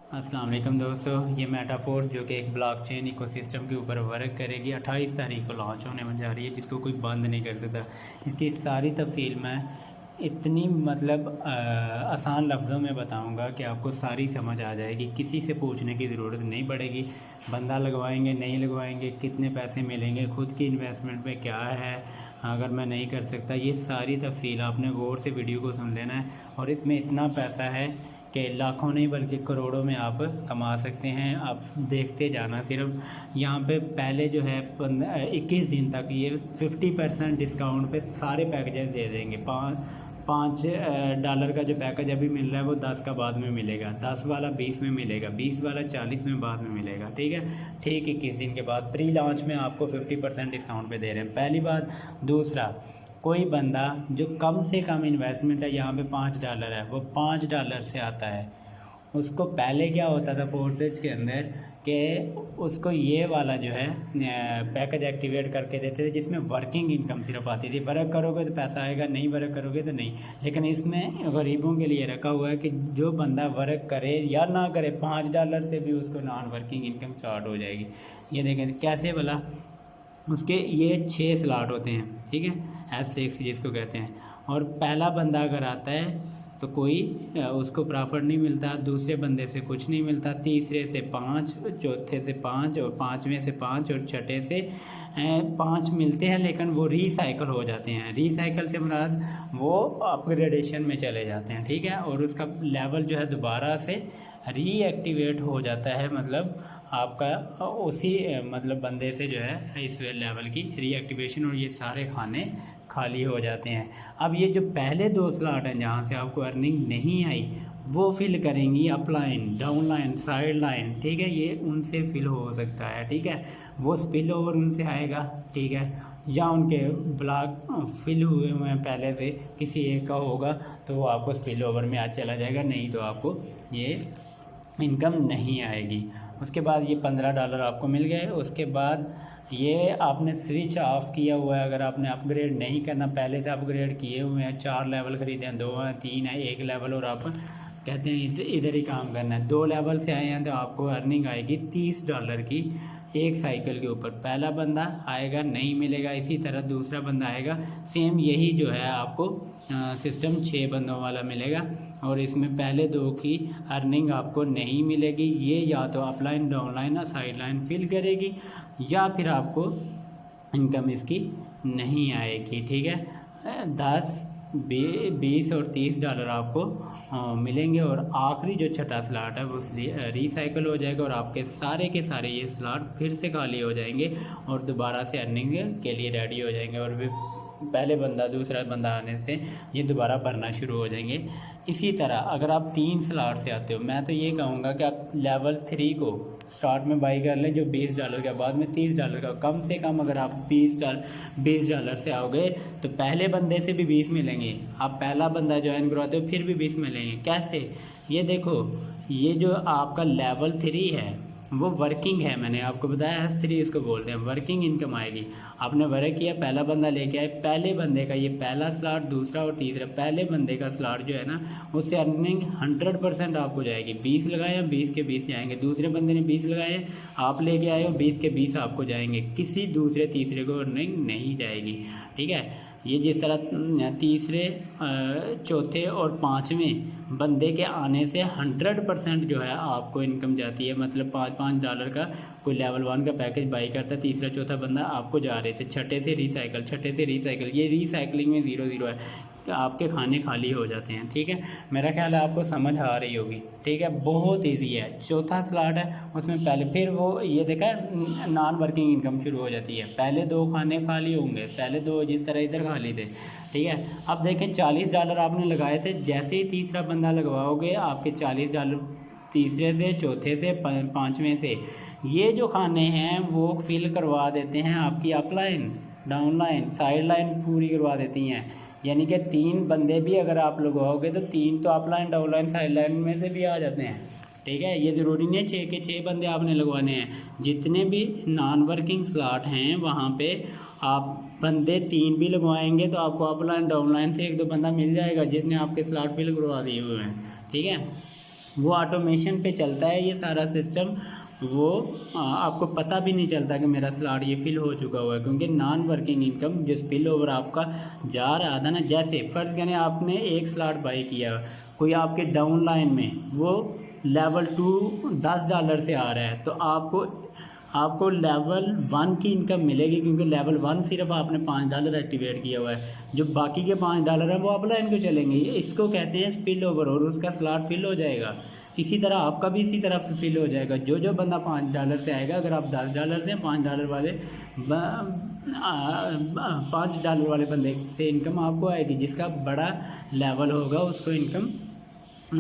अस्सलाम वालेकुम दोस्तों, ये मेटाफोर्स जो कि एक ब्लॉकचेन इकोसिस्टम के ऊपर वर्क करेगी 28 तारीख को लॉन्च होने में जा रही है, जिसको कोई बंद नहीं कर सकता। इसकी सारी तफसील मैं इतनी आसान लफ्ज़ों में बताऊंगा कि आपको सारी समझ आ जाएगी। किसी से पूछने की ज़रूरत नहीं पड़ेगी। बंदा लगवाएंगे नहीं लगवाएंगे, कितने पैसे मिलेंगे, खुद की इन्वेस्टमेंट पे क्या है अगर मैं नहीं कर सकता, ये सारी तफसील आपने गौर से वीडियो को सुन लेना है। और इसमें इतना पैसा है कि लाखों नहीं बल्कि करोड़ों में आप कमा सकते हैं। आप देखते जाना। सिर्फ यहाँ पे पहले जो है 21 दिन तक ये 50% डिस्काउंट पे सारे पैकेजेस दे देंगे। $5 का जो पैकेज अभी मिल रहा है वो 10 का बाद में मिलेगा, 10 वाला 20 में मिलेगा, 20 वाला 40 में बाद में मिलेगा। ठीक है, ठीक 21 दिन के बाद प्री लॉन्च में आपको 50% डिस्काउंट पे दे रहे हैं, पहली बात। दूसरा, कोई बंदा जो कम से कम इन्वेस्टमेंट है, यहाँ पे $5 है, वो $5 से आता है। उसको पहले क्या होता था फोर्सेज के अंदर कि उसको ये वाला जो है पैकेज एक्टिवेट करके देते थे, जिसमें वर्किंग इनकम सिर्फ आती थी। वर्क करोगे तो पैसा आएगा, नहीं वर्क करोगे तो नहीं। लेकिन इसमें गरीबों के लिए रखा हुआ है कि जो बंदा वर्क करे या ना करे, $5 से भी उसको नॉन वर्किंग इनकम स्टार्ट हो जाएगी। ये देखें कैसे वाला, उसके ये 6 स्लॉट होते हैं। ठीक है, S6 जिसको कहते हैं। और पहला बंदा अगर आता है तो कोई उसको प्रॉफिट नहीं मिलता, दूसरे बंदे से कुछ नहीं मिलता, तीसरे से 5, चौथे से 5 और पाँचवें से 5 और छठे से 5 मिलते हैं। लेकिन वो रीसाइकिल हो जाते हैं। रीसाइकिल से मुराद वो अपग्रेडेशन में चले जाते हैं। ठीक है, और उसका लेवल जो है दोबारा से रीएक्टिवेट हो जाता है। मतलब आपका उसी मतलब बंदे से जो है इस लेवल की रीएक्टिवेशन, और ये सारे खाने खाली हो जाते हैं। अब ये जो पहले 2 स्लॉट हैं जहाँ से आपको अर्निंग नहीं आई, वो फिल करेंगी up line, down line, side line. ठीक है, ये उनसे फिल हो सकता है। ठीक है, वो स्पिल ओवर उनसे आएगा। ठीक है, या उनके ब्लॉक फिल हुए हैं पहले से, किसी एक का होगा तो वो आपको स्पिल ओवर में आज चला जाएगा, नहीं तो आपको ये इनकम नहीं आएगी। उसके बाद ये $15 आपको मिल गए। उसके बाद ये आपने स्विच ऑफ किया हुआ है। अगर आपने अपग्रेड नहीं करना, पहले से अपग्रेड किए हुए हैं, 4 लेवल खरीदे हैं, 2 हैं, 3 है, 1 लेवल, और आप कहते हैं इधर ही काम करना है, 2 लेवल से आए हैं, तो आपको अर्निंग आएगी $30 की एक साइकिल के ऊपर। पहला बंदा आएगा नहीं मिलेगा, इसी तरह दूसरा बंदा आएगा, सेम यही जो है आपको सिस्टम 6 बंदों वाला मिलेगा। और इसमें पहले 2 की अर्निंग आपको नहीं मिलेगी। ये या तो upline, downline, side line fill करेगी, या फिर आपको इनकम इसकी नहीं आएगी। ठीक है, 10, 20 और $30 आपको मिलेंगे। और आखिरी जो छठा स्लॉट है वो रीसाइकिल हो जाएगा, और आपके सारे के सारे ये स्लॉट फिर से खाली हो जाएंगे और दोबारा से अर्निंग के लिए रेडी हो जाएंगे। और पहले बंदा दूसरा बंदा आने से ये दोबारा भरना शुरू हो जाएंगे। इसी तरह अगर आप 3 स्लॉट से आते हो, मैं तो ये कहूँगा कि आप लेवल 3 को स्टार्ट में बाई कर लें, जो $20 का, बाद में $30 का। कम से कम अगर आप $20 से आओगे तो पहले बंदे से भी 20 मिलेंगे। आप पहला बंदा ज्वाइन करवाते हो फिर भी 20 मिलेंगे। कैसे? ये देखो, ये जो आपका लेवल 3 है वो वर्किंग है, मैंने आपको बताया S3 इसको बोलते हैं, वर्किंग इनकम आएगी। आपने वर्क किया, पहला बंदा लेके आए, पहले बंदे का ये पहला स्लॉट, दूसरा और तीसरा, पहले बंदे का स्लॉट जो है ना, उससे अर्निंग 100% आपको जाएगी। 20 लगाए, 20 के 20 जाएंगे। दूसरे बंदे ने 20 लगाए, आप लेके आए हो, 20 के 20 आपको जाएंगे। किसी दूसरे तीसरे को अर्निंग नहीं जाएगी। ठीक है, ये जिस तरह तीसरे, चौथे और 5वें बंदे के आने से 100% जो है आपको इनकम जाती है। मतलब $5 का कोई लेवल 1 का पैकेज बाई करता है, तीसरा चौथा बंदा आपको जा रहे थे। छठे से रिसाइकिल, ये रिसाइकलिंग में 0-0 है, आपके खाने खाली हो जाते हैं। ठीक है, मेरा ख्याल है आपको समझ आ रही होगी। ठीक है, बहुत इजी है। चौथा स्लॉट है, उसमें पहले फिर वो ये देखा है नॉन वर्किंग इनकम शुरू हो जाती है। पहले 2 खाने खाली होंगे, पहले 2 जिस तरह इधर खाली थे। ठीक है, अब देखें $40 आपने लगाए थे, जैसे ही तीसरा बंदा लगवाओगे आपके $40 तीसरे से, चौथे से, 5वें से ये जो खाने हैं वो फिल करवा देते हैं आपकी अपलाइन, डाउनलाइन, साइड लाइन पूरी करवा देती हैं। यानी कि 3 बंदे भी अगर आप लगवाओगे तो 3 तो अपलाइन, डाउनलाइन, साइड लाइन में से भी आ जाते हैं। ठीक है, ये ज़रूरी नहीं है 6 के 6 बंदे आपने लगवाने हैं। जितने भी नॉन वर्किंग स्लॉट हैं वहाँ पे आप बंदे 3 भी लगवाएंगे तो आपको अपलाइन, डाउनलाइन से 1-2 बंदा मिल जाएगा जिसने आपके स्लॉट फिल करवा दिए हुए हैं। ठीक है, वो ऑटोमेशन पे चलता है ये सारा सिस्टम। वो आपको पता भी नहीं चलता कि मेरा स्लॉट ये फिल हो चुका हुआ है, क्योंकि नॉन वर्किंग इनकम जो स्पिल ओवर आपका जा रहा था ना, जैसे फ़र्ज़ करें आपने एक स्लॉट बाई किया, कोई आपके डाउन लाइन में वो लेवल 2 $10 से आ रहा है, तो आपको लेवल 1 की इनकम मिलेगी, क्योंकि लेवल 1 सिर्फ आपने $5 एक्टिवेट किया हुआ है। जो बाकी के $5 हैं वो अपलाइन को चलेंगे, इसको कहते हैं स्पिल ओवर, और उसका स्लॉट फिल हो जाएगा। इसी तरह आपका भी इसी तरह फिल हो जाएगा। जो बंदा $5 से आएगा, अगर आप $10 से $5 वाले $5 वाले बंदे से इनकम आपको आएगी, जिसका बड़ा लेवल होगा उसको इनकम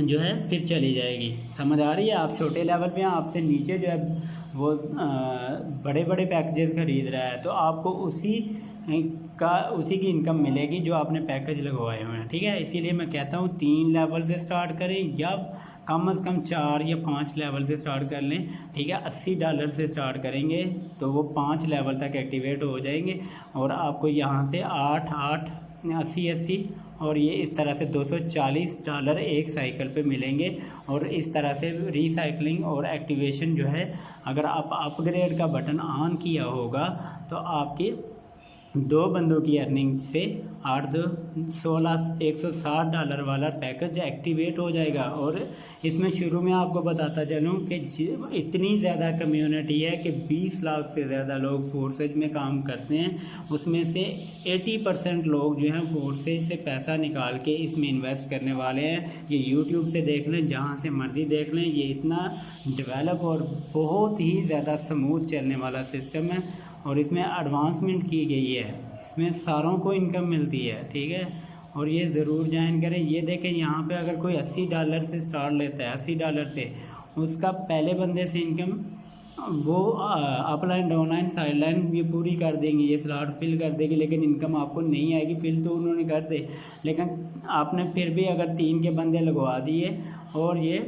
जो है फिर चली जाएगी। समझ आ रही है? आप छोटे लेवल पे हैं, आपसे नीचे जो है वो बड़े बड़े पैकेजेस खरीद रहा है, तो आपको उसी की इनकम मिलेगी जो आपने पैकेज लगवाए हुए हैं। ठीक है, इसीलिए मैं कहता हूँ 3 लेवल से स्टार्ट करें, या कम से कम 4 या 5 लेवल से स्टार्ट कर लें। ठीक है, $80 से स्टार्ट करेंगे तो वो 5 लेवल तक एक्टिवेट हो जाएंगे, और आपको यहाँ से 8 8 80 और ये इस तरह से $240 एक साइकिल पे मिलेंगे। और इस तरह से रिसाइकलिंग और एक्टिवेशन जो है, अगर आप अपग्रेड का बटन ऑन किया होगा तो आपके 2 बंदों की अर्निंग से 8 2 16 $160 वाला पैकेज एक्टिवेट हो जाएगा। और इसमें शुरू में आपको बताता चलूँ कि इतनी ज़्यादा कम्युनिटी है कि 20 लाख से ज़्यादा लोग फोर्सेज में काम करते हैं, उसमें से 80% लोग जो हैं फोर्सेज से पैसा निकाल के इसमें इन्वेस्ट करने वाले हैं। ये यूट्यूब से देख लें, जहाँ से मर्ज़ी देख लें, ये इतना डेवलप और बहुत ही ज़्यादा स्मूथ चलने वाला सिस्टम है, और इसमें एडवांसमेंट की गई है, इसमें सारों को इनकम मिलती है। ठीक है, और ये ज़रूर ज्वाइन करें। ये देखें यहाँ पे अगर कोई $80 से स्टार्ट लेता है, $80 से, उसका पहले बंदे से इनकम वो अपलाइन डाउनलाइन साइडलाइन ये पूरी कर देंगे, ये स्लॉट फिल कर देगी, लेकिन इनकम आपको नहीं आएगी। फिल तो उन्होंने कर दे, लेकिन आपने फिर भी अगर 3 के बंदे लगवा दिए, और ये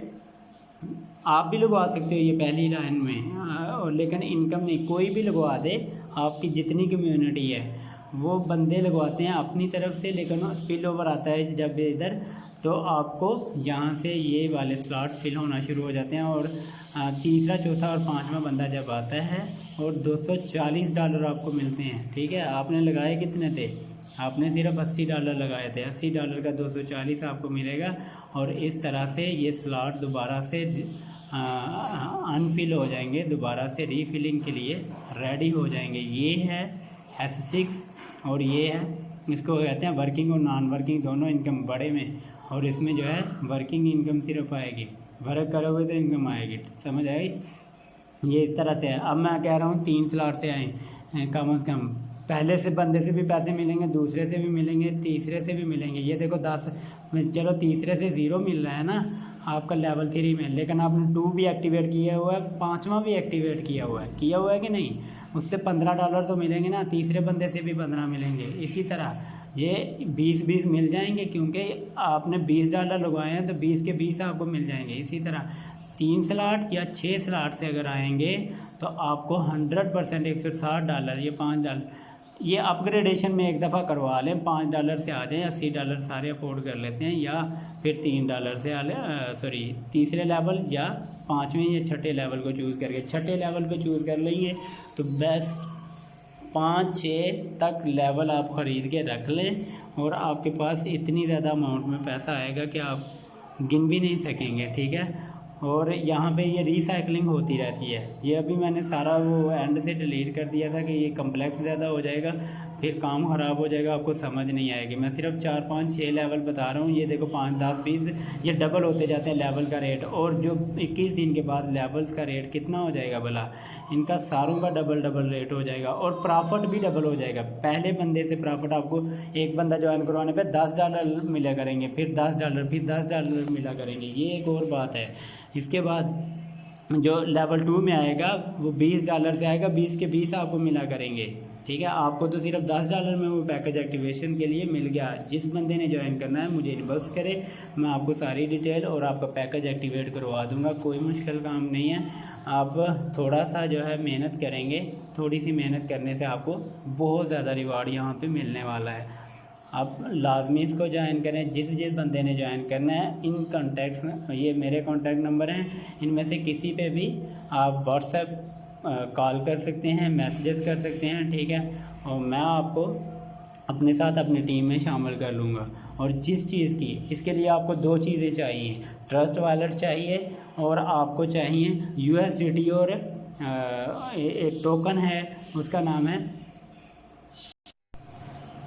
आप भी लगवा सकते हो ये पहली लाइन में, लेकिन इनकम नहीं, कोई भी लगवा दे, आपकी जितनी कम्युनिटी है वो बंदे लगवाते हैं अपनी तरफ से, लेकिन स्पिल ओवर आता है जब इधर, तो आपको यहाँ से ये वाले स्लॉट फिल होना शुरू हो जाते हैं। और तीसरा, चौथा और 5वां बंदा जब आता है, और $240 आपको मिलते हैं। ठीक है, आपने लगाए कितने थे? आपने सिर्फ $80 लगाए थे, $80 का 240 आपको मिलेगा। और इस तरह से ये स्लॉट दोबारा से अनफिल हो जाएंगे, दोबारा से रीफिलिंग के लिए रेडी हो जाएंगे। ये है S6, और ये है, इसको कहते हैं वर्किंग और नॉन वर्किंग दोनों इनकम बड़े में। और इसमें जो है वर्किंग इनकम सिर्फ आएगी, वर्क करोगे तो इनकम आएगी। समझ आई? ये इस तरह से है। अब मैं कह रहा हूँ 3 स्लॉट से आए, कम से कम पहले से बंदे से भी पैसे मिलेंगे, दूसरे से भी मिलेंगे, तीसरे से भी मिलेंगे। ये देखो 10, चलो तीसरे से 0 मिल रहा है ना आपका लेवल 3 में, लेकिन आपने 2 भी एक्टिवेट किया हुआ है, 5वां भी एक्टिवेट किया हुआ है कि नहीं? उससे $15 तो मिलेंगे ना, तीसरे बंदे से भी 15 मिलेंगे। इसी तरह ये 20-20 मिल जाएंगे, क्योंकि आपने $20 लगवाए हैं, तो 20 के 20 आपको मिल जाएंगे। इसी तरह 3 स्लॉट या 6 स्लॉट से अगर आएंगे तो आपको 100% $160 या $5, ये अपग्रेडेशन में एक दफ़ा करवा लें, $5 से आ जाएं, $80 सारे अफोर्ड कर लेते हैं, या फिर $3 से तीसरे लेवल या 5वें या 6ठे लेवल को चूज़ करके 6ठे लेवल पे चूज़ कर लेंगे तो बेस्ट 5-6 तक लेवल आप ख़रीद के रख लें, और आपके पास इतनी ज़्यादा अमाउंट में पैसा आएगा कि आप गिन भी नहीं सकेंगे। ठीक है, और यहाँ पे ये रिसाइकलिंग होती रहती है। ये अभी मैंने सारा वो एंड से डिलीट कर दिया था कि ये कम्प्लेक्स ज़्यादा हो जाएगा, फिर काम ख़राब हो जाएगा, आपको समझ नहीं आएगी। मैं सिर्फ 4 5 6 लेवल बता रहा हूँ। ये देखो 5 10 20 ये डबल होते जाते हैं लेवल का रेट, और जो 21 दिन के बाद लेवल्स का रेट कितना हो जाएगा भला? इनका सारों का डबल रेट हो जाएगा, और प्रॉफिट भी डबल हो जाएगा। पहले बंदे से प्रॉफिट आपको, एक बंदा ज्वाइन करवाने पे $10 मिला करेंगे, फिर $10, फिर $10 मिला करेंगे। ये एक और बात है। इसके बाद जो लेवल 2 में आएगा वो $20 से आएगा, 20 के 20 आपको मिला करेंगे। ठीक है, आपको तो सिर्फ $10 में वो पैकेज एक्टिवेशन के लिए मिल गया। जिस बंदे ने ज्वाइन करना है मुझे इनबॉक्स करे, मैं आपको सारी डिटेल और आपका पैकेज एक्टिवेट करवा दूंगा। कोई मुश्किल काम नहीं है, आप थोड़ा सा जो है मेहनत करेंगे, थोड़ी सी मेहनत करने से आपको बहुत ज़्यादा रिवार्ड यहाँ पे मिलने वाला है। आप लाजमी इसको ज्वाइन करें। जिस जिस बंदे ने ज्वाइन करना है, इन कॉन्टैक्ट्स में ये मेरे कॉन्टैक्ट नंबर हैं, इनमें से किसी पे भी आप व्हाट्सएप कॉल कर सकते हैं, मैसेजेस कर सकते हैं, ठीक है। और मैं आपको अपने साथ अपनी टीम में शामिल कर लूँगा। और जिस चीज़ की इसके लिए आपको 2 चीज़ें चाहिए, ट्रस्ट वॉलेट चाहिए और आपको चाहिए USDT और एक टोकन है, उसका नाम है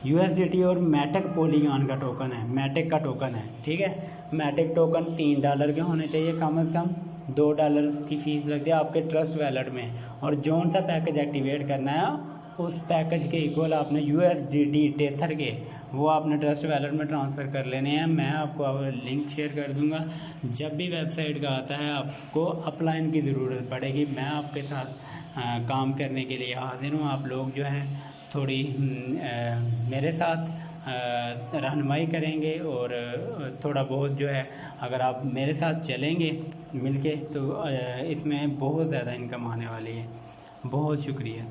USDT और मैटिक पॉलीगॉन का टोकन है, मैटिक का टोकन है, ठीक है। मैटिक टोकन $3 के होने चाहिए कम से कम, $2 की फ़ीस लगती है आपके ट्रस्ट वॉलेट में। और जौन सा पैकेज एक्टिवेट करना है उस पैकेज के इक्वल आपने USDT टेथर के वो आपने ट्रस्ट वॉलेट में ट्रांसफ़र कर लेने हैं। मैं आपको अब लिंक शेयर कर दूंगा। जब भी वेबसाइट का आता है आपको अपलाइन की ज़रूरत पड़ेगी, मैं आपके साथ काम करने के लिए हाजिर हूँ। आप लोग जो है थोड़ी मेरे साथ रहनुमाई करेंगे और थोड़ा बहुत जो है अगर आप मेरे साथ चलेंगे मिलके तो इसमें बहुत ज़्यादा इनकम आने वाली है। बहुत शुक्रिया।